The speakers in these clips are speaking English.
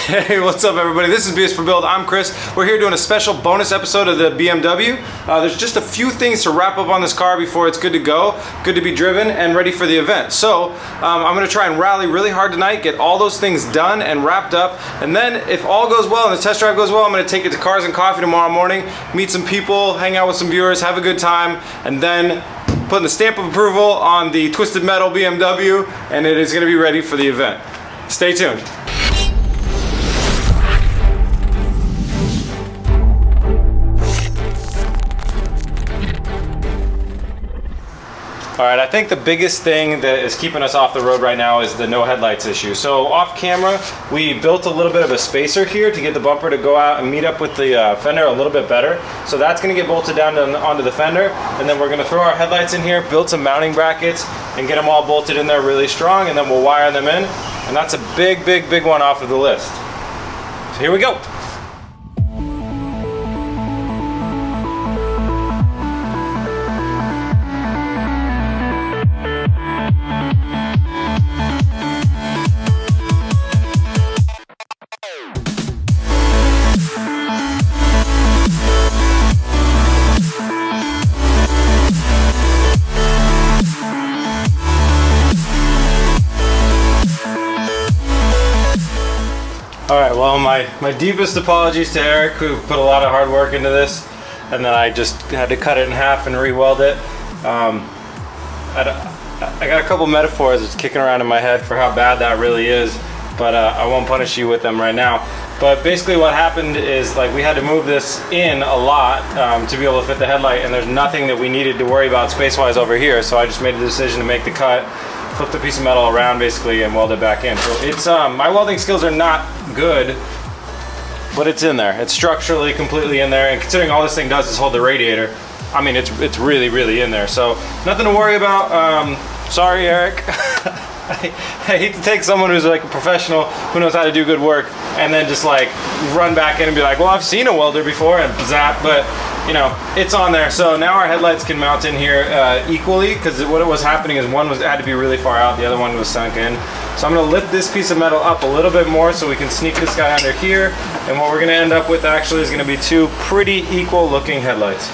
Hey, what's up everybody? This is BS for Build. I'm Chris. We're here doing a special bonus episode of the BMW. There's just a few things to wrap up on this car before it's good to go, good to be driven, and ready for the event. So I'm going to try and rally really hard tonight, get all those things done and wrapped up, and then if all goes well and the test drive goes well, I'm going to take it to Cars and Coffee tomorrow morning, meet some people, hang out with some viewers, have a good time, and then putting the stamp of approval on the Twisted Metal BMW, and it is going to be ready for the event. Stay tuned. All right, I think the biggest thing that is keeping us off the road right now is the no headlights issue. So off camera, we built a little bit of a spacer here to get the bumper to go out and meet up with the fender a little bit better. So that's gonna get bolted down onto the fender, and then we're gonna throw our headlights in here, build some mounting brackets, and get them all bolted in there really strong, and then we'll wire them in. And that's a big, big, big one off of the list. So here we go. Alright, well my deepest apologies to Eric, who put a lot of hard work into this, and then I just had to cut it in half and re-weld it. I got a couple metaphors that's kicking around in my head for how bad that really is, but I won't punish you with them right now. But basically what happened is, like, we had to move this in a lot to be able to fit the headlight, and there's nothing that we needed to worry about space-wise over here, so I just made the decision to make the cut, flip the piece of metal around basically, and weld it back in. So it's my welding skills are not good, but it's in there. It's structurally completely in there, and considering all this thing does is hold the radiator, I mean, it's really, really in there. So nothing to worry about. Sorry, Eric. I hate to take someone who's like a professional who knows how to do good work and then just like run back in and be like, well, I've seen a welder before, and zap, but you know, it's on there. So now our headlights can mount in here equally, because what was happening is one had to be really far out, the other one was sunk in. So I'm going to lift this piece of metal up a little bit more so we can sneak this guy under here, and what we're going to end up with actually is going to be two pretty equal looking headlights.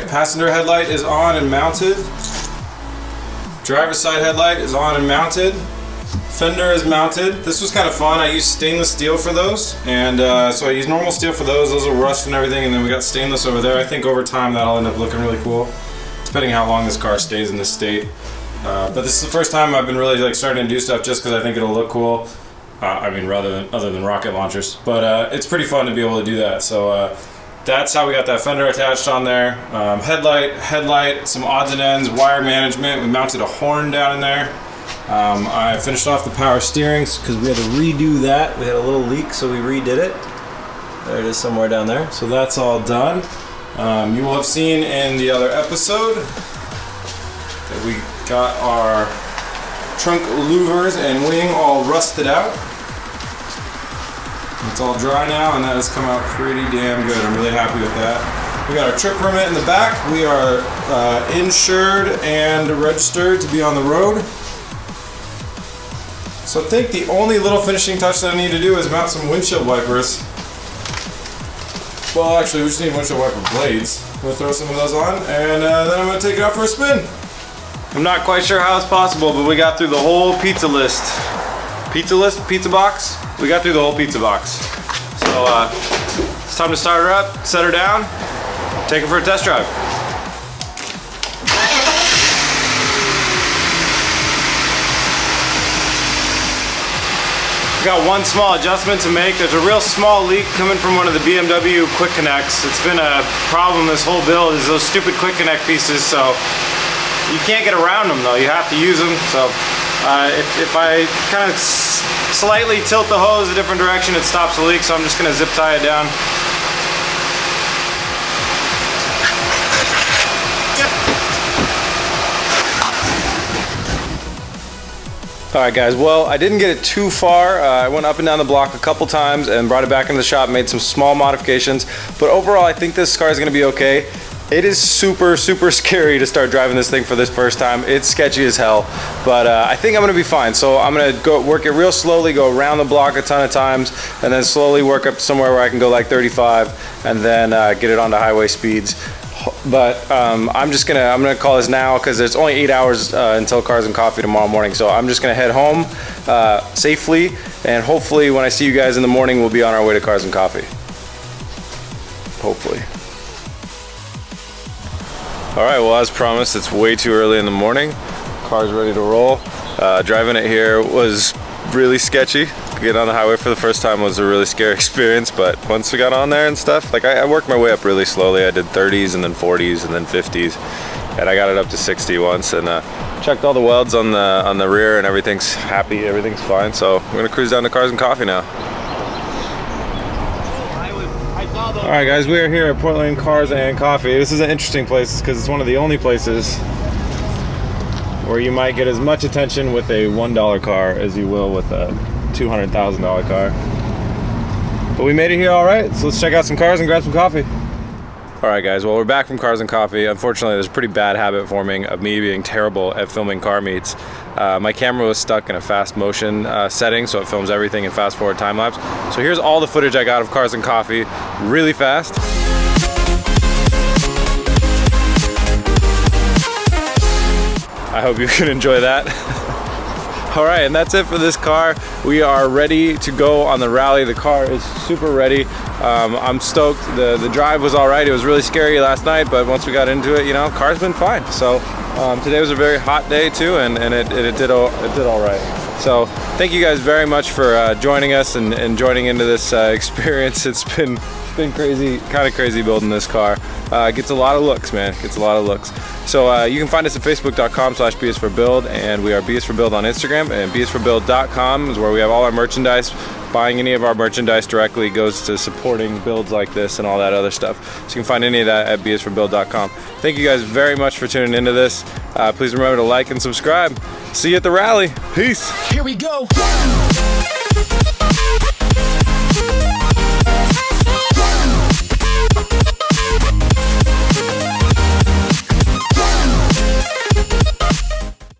Passenger headlight is on and mounted. Driver's side headlight is on and mounted. Fender is mounted. This was kind of fun. I used stainless steel for those, and so I used normal steel for those. Those will rust and everything, and then we got stainless over there. I think over time that'll end up looking really cool, depending how long this car stays in this state. But this is the first time I've been really like starting to do stuff just because I think it'll look cool. I mean, other than rocket launchers, but it's pretty fun to be able to do that. So. That's how we got that fender attached on there. Headlight, some odds and ends, wire management. We mounted a horn down in there. I finished off the power steerings because we had to redo that. We had a little leak, so we redid it. There it is somewhere down there. So that's all done. You will have seen in the other episode that we got our trunk louvers and wing all rusted out. It's all dry now, and that has come out pretty damn good. I'm really happy with that. We got our trip permit in the back. We are insured and registered to be on the road. So I think the only little finishing touch that I need to do is mount some windshield wipers. Well, actually, we just need windshield wiper blades. We'll throw some of those on, and then I'm going to take it out for a spin. I'm not quite sure how it's possible, but we got through the whole pizza list. Pizza box? We got through the whole pizza box. So it's time to start her up, set her down, take her for a test drive. We got one small adjustment to make. There's a real small leak coming from one of the BMW quick connects. It's been a problem this whole build, is those stupid quick connect pieces, so you can't get around them though, you have to use them. So if I kind of slightly tilt the hose a different direction, it stops the leak, so I'm just going to zip tie it down. Alright guys, well I didn't get it too far. I went up and down the block a couple times and brought it back into the shop, made some small modifications, but overall I think this car is going to be okay. It is super scary to start driving this thing for this first time. It's sketchy as hell, but I think I'm going to be fine. So I'm going to go work it real slowly, go around the block a ton of times, and then slowly work up somewhere where I can go like 35 and then get it onto highway speeds. But I'm gonna call this now because it's only 8 hours until Cars and Coffee tomorrow morning. So I'm just gonna head home safely, and hopefully when I see you guys in the morning, we'll be on our way to Cars and Coffee. Hopefully. All right, well as promised, it's way too early in the morning. Car's ready to roll. Driving it here was really sketchy. Getting on the highway for the first time was a really scary experience, but once we got on there and stuff, like I worked my way up really slowly. I did 30s and then 40s and then 50s, and I got it up to 60 once, and checked all the welds on the rear, and everything's happy, everything's fine. So we're gonna cruise down to Cars and Coffee now. All right guys, we are here at Portland Cars and Coffee. This is an interesting place because it's one of the only places where you might get as much attention with a $1 car as you will with a $200,000 car. But we made it here all right, so let's check out some cars and grab some coffee. All right guys, well we're back from Cars and Coffee. Unfortunately, there's a pretty bad habit forming of me being terrible at filming car meets. My camera was stuck in a fast motion setting, so it films everything in fast forward time lapse. So here's all the footage I got of Cars and Coffee really fast. I hope you can enjoy that. All right, and that's it for this car. We are ready to go on the rally. The car is super ready. I'm stoked. The drive was all right. It was really scary last night, but once we got into it, you know, car's been fine. So today was a very hot day too, and it did all right. So thank you guys very much for joining us and joining into this experience. It's been crazy, kind of crazy building this car. It gets a lot of looks, man. It gets a lot of looks. So you can find us at facebook.com/bsforbuild, and we are BSforBuild on Instagram, and bsforbuild.com is where we have all our merchandise. Buying any of our merchandise directly goes to supporting builds like this and all that other stuff. So you can find any of that at bsforbuild.com. Thank you guys very much for tuning into this. Please remember to like and subscribe. See you at the rally. Peace. Here we go.